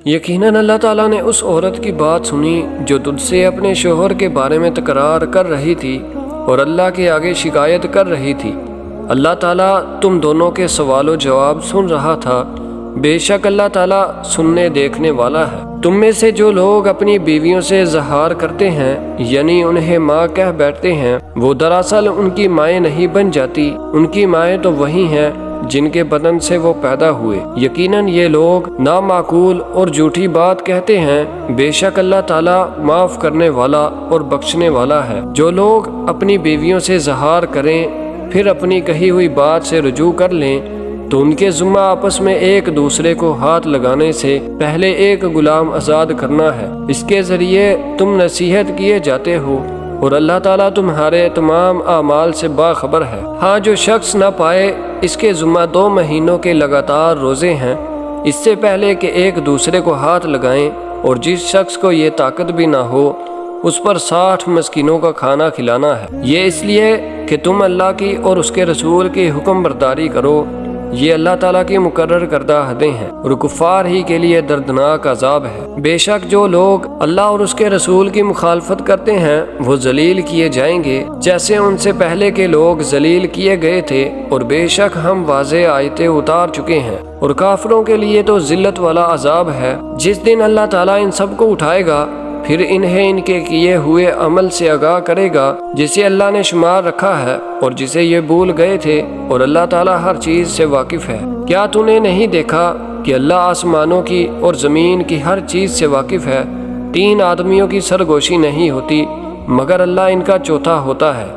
یقیناً اللہ تعالیٰ نے اس عورت کی بات سنی جو تجھ سے اپنے شوہر کے بارے میں تکرار کر رہی تھی اور اللہ کے آگے شکایت کر رہی تھی۔ اللہ تعالیٰ تم دونوں کے سوال و جواب سن رہا تھا، بے شک اللہ تعالیٰ سننے دیکھنے والا ہے۔ تم میں سے جو لوگ اپنی بیویوں سے اظہار کرتے ہیں یعنی انہیں ماں کہہ بیٹھتے ہیں، وہ دراصل ان کی مائیں نہیں بن جاتی، ان کی مائیں تو وہی ہیں جن کے بدن سے وہ پیدا ہوئے۔ یقیناً یہ لوگ نامعقول اور جھوٹی بات کہتے ہیں، بے شک اللہ تعالیٰ معاف کرنے والا اور بخشنے والا ہے۔ جو لوگ اپنی بیویوں سے اظہار کریں پھر اپنی کہی ہوئی بات سے رجوع کر لیں تو ان کے ذمہ آپس میں ایک دوسرے کو ہاتھ لگانے سے پہلے ایک غلام آزاد کرنا ہے۔ اس کے ذریعے تم نصیحت کیے جاتے ہو اور اللہ تعالیٰ تمہارے تمام اعمال سے باخبر ہے۔ ہاں جو شخص نہ پائے اس کے ذمہ 2 مہینوں کے لگاتار روزے ہیں اس سے پہلے کہ ایک دوسرے کو ہاتھ لگائیں، اور جس شخص کو یہ طاقت بھی نہ ہو اس پر 60 مسکینوں کا کھانا کھلانا ہے۔ یہ اس لیے کہ تم اللہ کی اور اس کے رسول کی حکم برداری کرو، یہ اللہ تعالیٰ کی مقرر کردہ حدیں ہیں اور کفار ہی کے لیے دردناک عذاب ہے۔ بے شک جو لوگ اللہ اور اس کے رسول کی مخالفت کرتے ہیں وہ ذلیل کیے جائیں گے جیسے ان سے پہلے کے لوگ ذلیل کیے گئے تھے، اور بے شک ہم واضح آیتیں اتار چکے ہیں۔ اور کافروں کے لیے تو ذلت والا عذاب ہے جس دن اللہ تعالیٰ ان سب کو اٹھائے گا، پھر انہیں ان کے کیے ہوئے عمل سے آگاہ کرے گا جسے اللہ نے شمار رکھا ہے اور جسے یہ بھول گئے تھے، اور اللہ تعالیٰ ہر چیز سے واقف ہے۔ کیا تو نے نہیں دیکھا کہ اللہ آسمانوں کی اور زمین کی ہر چیز سے واقف ہے؟ 3 آدمیوں کی سرگوشی نہیں ہوتی مگر اللہ ان کا چوتھا ہوتا ہے،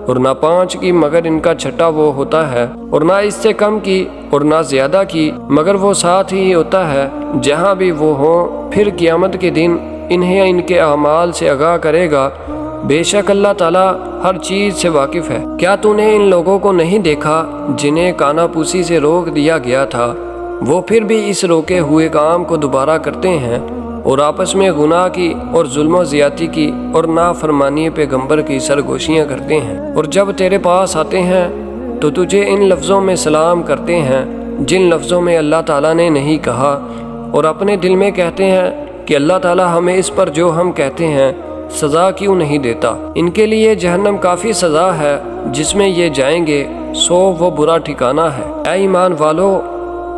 اور نہ 5 کی مگر ان کا چھٹا وہ ہوتا ہے، اور نہ اس سے کم کی اور نہ زیادہ کی مگر وہ ساتھ ہی ہوتا ہے جہاں بھی وہ ہوں۔ پھر قیامت کے دن انہیں ان کے اعمال سے آگاہ کرے گا، بے شک اللہ تعالیٰ ہر چیز سے واقف ہے۔ کیا تو نے ان لوگوں کو نہیں دیکھا جنہیں کانا پوسی سے روک دیا گیا تھا، وہ پھر بھی اس روکے ہوئے کام کو دوبارہ کرتے ہیں اور آپس میں گناہ کی اور ظلم و زیادتی کی اور نافرمانی پیغمبر کی سرگوشیاں کرتے ہیں، اور جب تیرے پاس آتے ہیں تو تجھے ان لفظوں میں سلام کرتے ہیں جن لفظوں میں اللہ تعالیٰ نے نہیں کہا، اور اپنے دل میں کہتے ہیں کہ اللہ تعالیٰ ہمیں اس پر جو ہم کہتے ہیں سزا کیوں نہیں دیتا۔ ان کے لیے جہنم کافی سزا ہے جس میں یہ جائیں گے، سو وہ برا ٹھکانہ ہے۔ اے ایمان والو،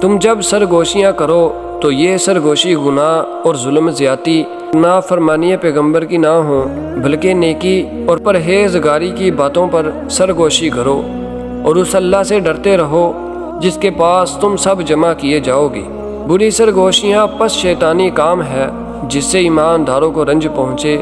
تم جب سرگوشیاں کرو تو یہ سرگوشی گناہ اور ظلم زیادتی نافرمانی پیغمبر کی نہ ہو، بلکہ نیکی اور پرہیزگاری کی باتوں پر سرگوشی کرو، اور اس اللہ سے ڈرتے رہو جس کے پاس تم سب جمع کیے جاؤ گے۔ بری سرگوشیاں پس شیطانی کام ہے جس سے ایمانداروں کو رنج پہنچے،